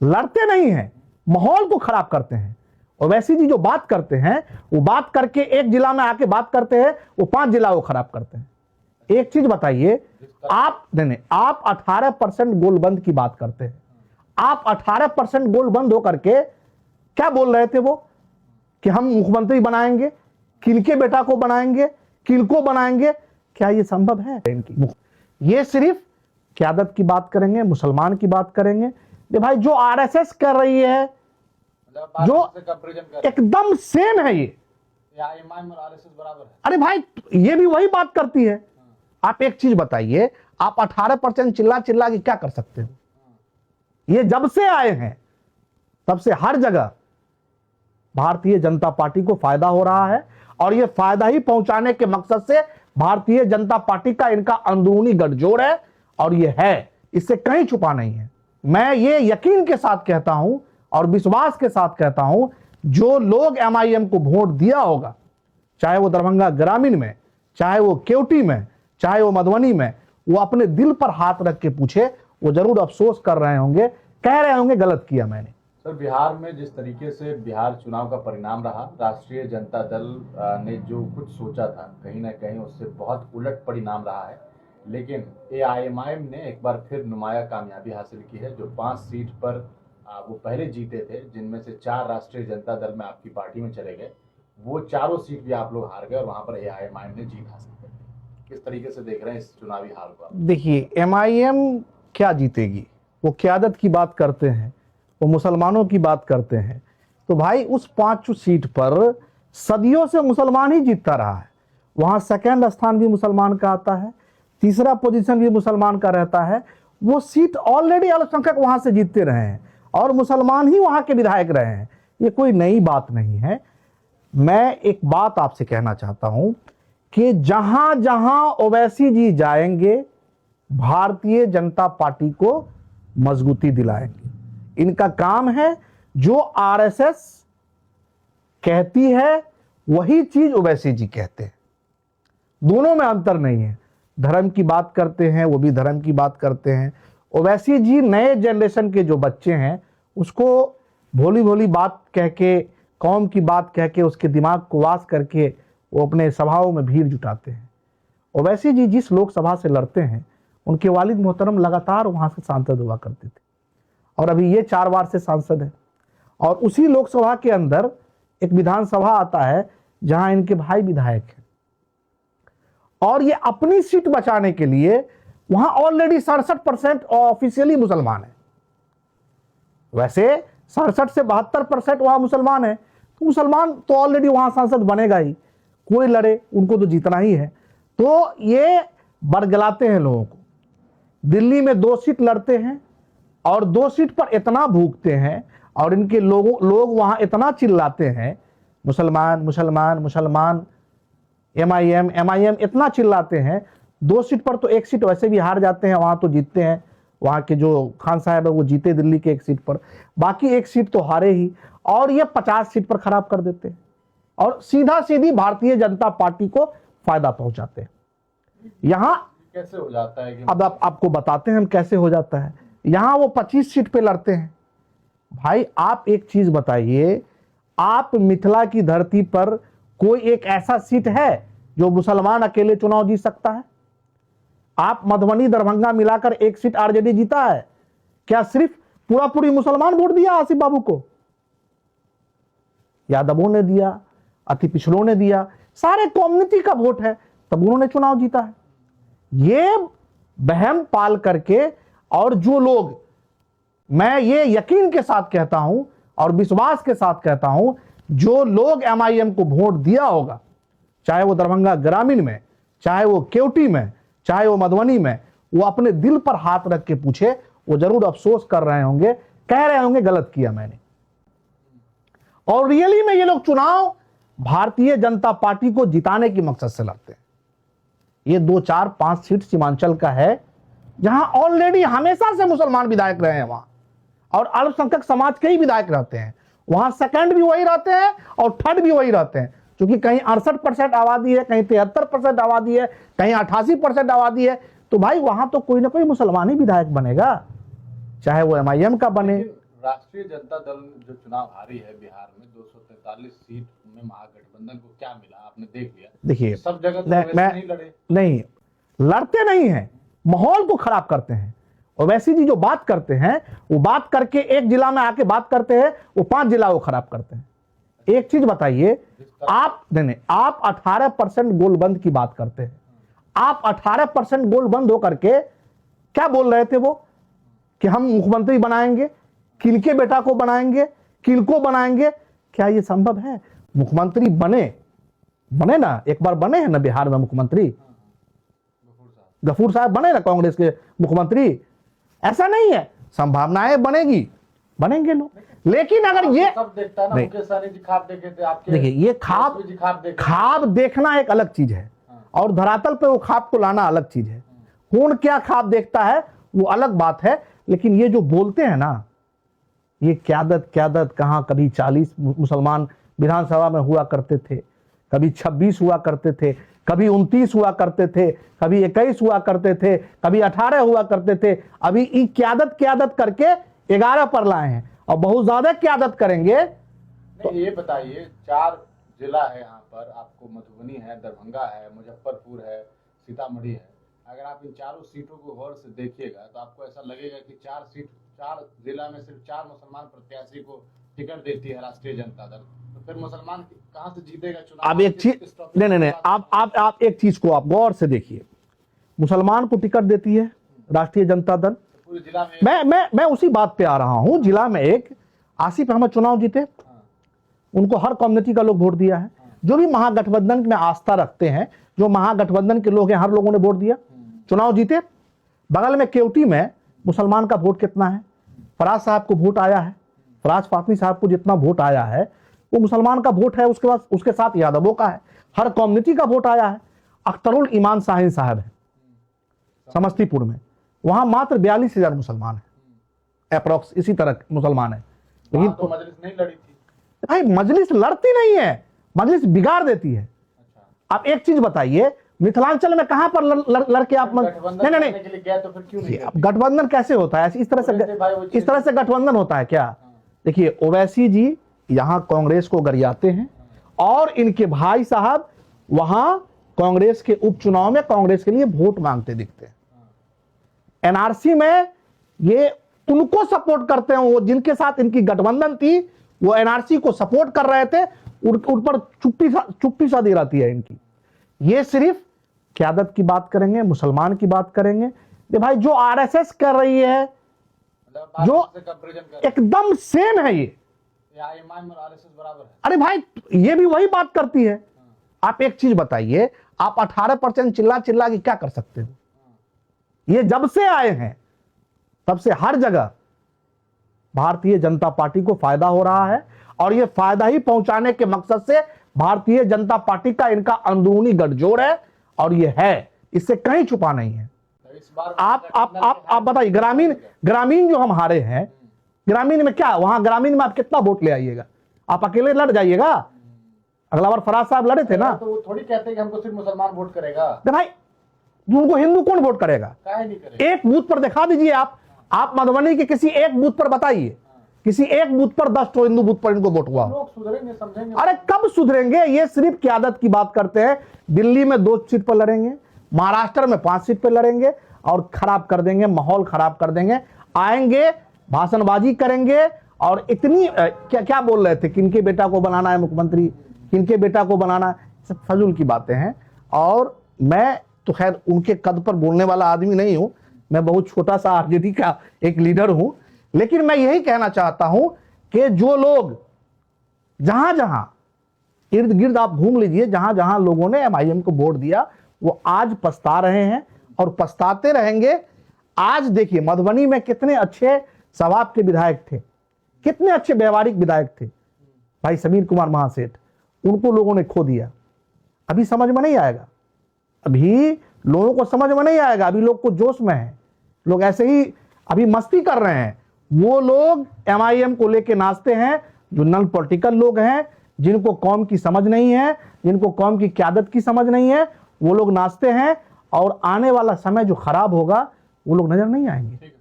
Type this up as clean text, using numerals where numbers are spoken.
लड़ते नहीं हैं, माहौल को खराब करते हैं। ओवैसी जी जो बात करते हैं, वो बात करके एक जिला में आके बात करते हैं, वो 5 जिला वो खराब करते हैं। एक चीज बताइए, आप नहीं, आप 18% गोलबंद की बात करते हैं। आप 18% गोलबंद होकर के क्या बोल रहे थे वो, कि हम मुख्यमंत्री बनाएंगे, किनके बेटा को बनाएंगे, किनको बनाएंगे? क्या ये संभव है? ये सिर्फ क़यादत की बात करेंगे, मुसलमान की बात करेंगे। ये भाई जो आरएसएस कर रही है, जो एकदम सेम है, ये इमाम और आरएसएस बराबर है। अरे भाई ये भी वही बात करती है। आप एक चीज बताइए, आप 18% चिल्ला चिल्ला के क्या कर सकते हो? ये जब से आए हैं तब से हर जगह भारतीय जनता पार्टी को फायदा हो रहा है, और ये फायदा ही पहुंचाने के मकसद से भारतीय जनता पार्टी का इनका अंदरूनी गठजोड़ है, और ये है, इससे कहीं छुपा नहीं है। मैं ये यकीन के साथ कहता हूं और विश्वास के साथ कहता हूं, जो लोग एमआईएम को वोट दिया होगा, चाहे वो दरभंगा ग्रामीण में, चाहे वो केवटी में, चाहे वो मधुबनी में, वो अपने दिल पर हाथ रख के पूछे, वो जरूर अफसोस कर रहे होंगे, कह रहे होंगे गलत किया मैंने। सर, बिहार में जिस तरीके से बिहार चुनाव का परिणाम रहा, राष्ट्रीय जनता दल ने जो कुछ सोचा था, कहीं ना कहीं उससे बहुत उलट परिणाम रहा है। लेकिन एआईएमआईएम ने एक बार फिर नुमाया कामयाबी हासिल की है। जो 5 सीट पर वो पहले जीते थे, जिनमें से 4 राष्ट्रीय जनता दल में आपकी पार्टी में चले गए, वो चारों सीट भी आप लोग हार गए और वहां पर एआईएमआईएम ने जीत हासिल की। किस तरीके से देख रहे हैं इस चुनावी हार को? देखिए, एमआईएम क्या जीतेगी? वो क़यादत की बात करते हैं, वो मुसलमानों की बात करते हैं। तो भाई उस 5 सीट पर सदियों से मुसलमान ही जीतता रहा है। वहां सेकंड स्थान भी मुसलमान का आता है, तीसरा पोजीशन भी मुसलमान का रहता है। वो सीट ऑलरेडी अल्पसंख्यक वहां से जीतते रहे हैं और मुसलमान ही वहां के विधायक रहे हैं। ये कोई नई बात नहीं है। मैं एक बात आपसे कहना चाहता हूं कि जहां जहां ओवैसी जी जाएंगे, भारतीय जनता पार्टी को मजबूती दिलाएंगे। इनका काम है, जो आरएसएस कहती है वही चीज ओवैसी जी कहते हैं। दोनों में अंतर नहीं है। धर्म की बात करते हैं, वो भी धर्म की बात करते हैं। ओवैसी जी नए जनरेशन के जो बच्चे हैं, उसको भोली भोली बात कह के, कौम की बात कह के, उसके दिमाग को वास करके वो अपने सभाओं में भीड़ जुटाते हैं। ओवैसी जी जिस लोकसभा से लड़ते हैं, उनके वालिद मोहतरम लगातार वहां से सांसद हुआ करते थे, और अभी ये 4 बार से सांसद है। और उसी लोकसभा के अंदर एक विधानसभा आता है जहां इनके भाई विधायक हैं, और ये अपनी सीट बचाने के लिए वहां ऑलरेडी 67% ऑफिशियली मुसलमान है। वैसे 67 से 72% वहां मुसलमान है, तो मुसलमान तो ऑलरेडी वहां सांसद बनेगा ही, कोई लड़े उनको तो जीतना ही है। तो ये बरगलाते हैं लोगों को। दिल्ली में 2 सीट लड़ते हैं और 2 सीट पर इतना भूखते हैं, और इनके लोग वहां इतना चिल्लाते हैं, मुसलमान मुसलमान मुसलमान, एमआईएम एमआईएम इतना चिल्लाते हैं। 2 सीट पर तो 1 सीट वैसे भी हार जाते हैं, वहां तो जीतते हैं। वहां के जो खान साहब है वो जीते दिल्ली के 1 सीट पर, बाकी 1 सीट तो हारे ही, और ये 50 सीट पर खराब कर देते हैं, और सीधा सीधी भारतीय जनता पार्टी को फायदा पहुंचाते हैं। यहां कैसे हो जाता है कि अब आपको बताते हैं हम कैसे हो जाता है। यहां वो 25 सीट पे लड़ते हैं। भाई आप एक चीज बताइए, आप मिथिला की धरती पर कोई एक ऐसा सीट है जो मुसलमान अकेले चुनाव जीत सकता है? आप मधुबनी दरभंगा मिलाकर 1 सीट आरजेडी जीता है क्या? सिर्फ पूरी मुसलमान वोट दिया आसिफ बाबू को? यादवों ने दिया, अति पिछड़ों ने दिया, सारे कम्युनिटी का वोट है, तब उन्होंने चुनाव जीता है। ये बहम पाल करके, और जो लोग, मैं ये यकीन के साथ कहता हूं और विश्वास के साथ कहता हूं, जो लोग एमआईएम को वोट दिया होगा, चाहे वो दरभंगा ग्रामीण में, चाहे वो केवटी में, चाहे वो मधुबनी में, वो अपने दिल पर हाथ रख के पूछे, वो जरूर अफसोस कर रहे होंगे, कह रहे होंगे गलत किया मैंने। और रियली में ये लोग चुनाव भारतीय जनता पार्टी को जिताने की मकसद से लड़ते हैं। ये 2, 4, 5 सीट सीमांचल का है, जहां ऑलरेडी हमेशा से मुसलमान विधायक रहे हैं वहां, और अल्पसंख्यक समाज के ही विधायक रहते हैं। वहां सेकंड भी वही रहते हैं और थर्ड भी वही रहते हैं, क्योंकि कहीं 68% आबादी है, कहीं 73% आबादी है, कहीं 88% आबादी है। तो भाई वहां तो कोई ना कोई मुसलमान ही विधायक बनेगा, चाहे वो एमआईएम का बने, राष्ट्रीय जनता दल जो चुनाव हारी है बिहार में 243 सीट में महागठबंधन को क्या मिला आपने देख लिया। देखिए सब जगह तो मैं वैसे नहीं लड़े। नहीं लड़ते नहीं हैं, माहौल को खराब करते हैं। ओवैसी जी जो बात करते हैं वो बात करके एक जिला में आके बात करते हैं, वो 5 जिला को खराब करते हैं। एक चीज बताइए, आप नहीं आप 18% गोलबंद की बात करते हैं। आप 18% गोलबंद होकर के क्या बोल रहे थे वो कि हम मुख्यमंत्री बनाएंगे, किनके बेटा को बनाएंगे, किनको बनाएंगे? क्या ये संभव है? मुख्यमंत्री बने ना, एक बार बने हैं ना बिहार में मुख्यमंत्री, गफूर साहब बने ना कांग्रेस के मुख्यमंत्री। ऐसा नहीं है, संभावनाएं बनेंगे लोग, लेकिन अगर ये सब देखता है ना, मुकेश सहनी जी ख्वाब देखे थे आपके। देखिए ये ख्वाब देखना एक अलग चीज है और धरातल पे वो ख्वाब को लाना अलग चीज है। कौन क्या ख्वाब देखता है वो अलग बात है, लेकिन ये जो बोलते हैं ना, ये क्यादत कहां, कभी 40 मुसलमान विधानसभा में हुआ करते थे, कभी 26 हुआ करते थे, कभी 29 हुआ करते थे, कभी 21 हुआ करते थे, कभी 18 हुआ करते थे। अभी ये क्यादत करके 11 पर लाए हैं और बहुत ज्यादा क्यादत करेंगे। तो ये बताइए, 4 जिला है यहाँ पर, आपको मधुबनी है, दरभंगा है, मुजफ्फरपुर है, सीतामढ़ी है। अगर आप इन चारों सीटों को गौर से देखिएगा तो आपको ऐसा लगेगा कि 4 जिला में सिर्फ 4 मुसलमान प्रत्याशी को टिकट देती है राष्ट्रीय जनता दल, तो फिर मुसलमान कहां से जीतेगा चुनाव? अब एक चीज नहीं आप एक चीज को आप गौर से देखिए, मुसलमान को टिकट देती है राष्ट्रीय जनता दल। पूरे जिला में मैं उसी बात पे आ रहा हूं। जिला में एक आसिफ अहमद चुनाव जीते, उनको हर कम्युनिटी का लोग वोट दिया है। जो भी महागठबंधन में आस्था रखते हैं, जो महागठबंधन के लोग हैं, हर लोगों ने वोट दिया, चुनाव जीते। बगल में केवटी में मुसलमान का वोट कितना है? फराज साहब को वोट आया है, फराज फातमी साहब को जितना वोट आया है वो मुसलमान का वोट है। उसके बाद उसके साथ यादवों का है, हर कम्युनिटी का वोट आया है। अख्तरुल ईमान शाहीन साहब है समस्तीपुर में, वहां मात्र 42,000 मुसलमान है अप्रोक्स, इसी तरह मुसलमान है। लेकिन तो मजलिस नहीं लड़ी थी भाई, मजलिस लड़ती नहीं है, मजलिस बिगाड़ देती है। आप एक चीज बताइए, मिथिलांचल में कहां पर लड़के आप नहीं के लिए गया तो फिर क्यों नहीं? गठबंधन कैसे होता है? इस तरह से गठबंधन होता है क्या? देखिए ओवैसी जी यहां कांग्रेस को गरियाते हैं और इनके भाई साहब वहां कांग्रेस के उपचुनाव में कांग्रेस के लिए वोट मांगते दिखते हैं। एनआरसी में ये उनको सपोर्ट करते हैं, वो जिनके साथ इनकी गठबंधन थी वो एनआरसी को सपोर्ट कर रहे थे, उन पर चुप्पी सा दी रहती है इनकी। ये सिर्फ क्यादत की बात करेंगे, मुसलमान की बात करेंगे। ये भाई जो आरएसएस कर रही है, जो एकदम सेम है, ये आरएसएस बराबर है। अरे भाई ये भी वही बात करती है। आप एक चीज बताइए, आप 18% चिल्ला के क्या कर सकते हो? ये जब से आए हैं तब से हर जगह भारतीय जनता पार्टी को फायदा हो रहा है और ये फायदा ही पहुंचाने के मकसद से भारतीय जनता पार्टी का इनका अंदरूनी गठजोड़ है और ये है, इससे कहीं छुपा नहीं है। इस बार आप बताइए, ग्रामीण जो हम हारे हैं, ग्रामीण में क्या, वहां ग्रामीण में आप कितना वोट ले आइएगा? आप अकेले लड़ जाइएगा? अगला बार फराज साहब लड़े थे ना, तो वो थोड़ी कहते हैं कि हमको सिर्फ मुसलमान वोट करेगा। भाई उनको हिंदू कौन वोट करेगा? नहीं करेगा। एक बूथ पर दिखा दीजिए, आप मधुबनी के किसी एक बूथ पर बताइए, किसी एक बूथ पर 10 तो हिंदू बूथ पर इनको वोट हुआ। लोग सुधरेंगे, समझेंगे। अरे कब सुधरेंगे? ये सिर्फ क्यादत की बात करते हैं। दिल्ली में 2 सीट पर लड़ेंगे, महाराष्ट्र में 5 सीट पर लड़ेंगे और खराब कर देंगे, माहौल खराब कर देंगे। आएंगे, भाषणबाजी करेंगे और इतनी क्या बोल रहे थे, किनके बेटा को बनाना है मुख्यमंत्री, किनके बेटा को बनाना है, सब फजूल की बातें हैं। और मैं तो खैर उनके कद पर बोलने वाला आदमी नहीं हूं, मैं बहुत छोटा सा आरजेडी का एक लीडर हूं, लेकिन मैं यही कहना चाहता हूं कि जो लोग जहां जहां इर्द गिर्द आप घूम लीजिए, जहां जहां लोगों ने एमआईएम को वोट दिया वो आज पछता रहे हैं और पछताते रहेंगे। आज देखिए मधुबनी में कितने अच्छे स्वभाव के विधायक थे, कितने अच्छे व्यवहारिक विधायक थे, भाई समीर कुमार महासेठ, उनको लोगों ने खो दिया। अभी समझ में नहीं आएगा, अभी लोगों को समझ में नहीं आएगा, अभी लोग को जोश में है, लोग ऐसे ही अभी मस्ती कर रहे हैं। वो लोग एमआईएम को लेके नाचते हैं जो नॉन पॉलिटिकल लोग हैं, जिनको कौम की समझ नहीं है, जिनको कौम की क्यादत की समझ नहीं है, वो लोग नाचते हैं और आने वाला समय जो खराब होगा वो लोग नजर नहीं आएंगे।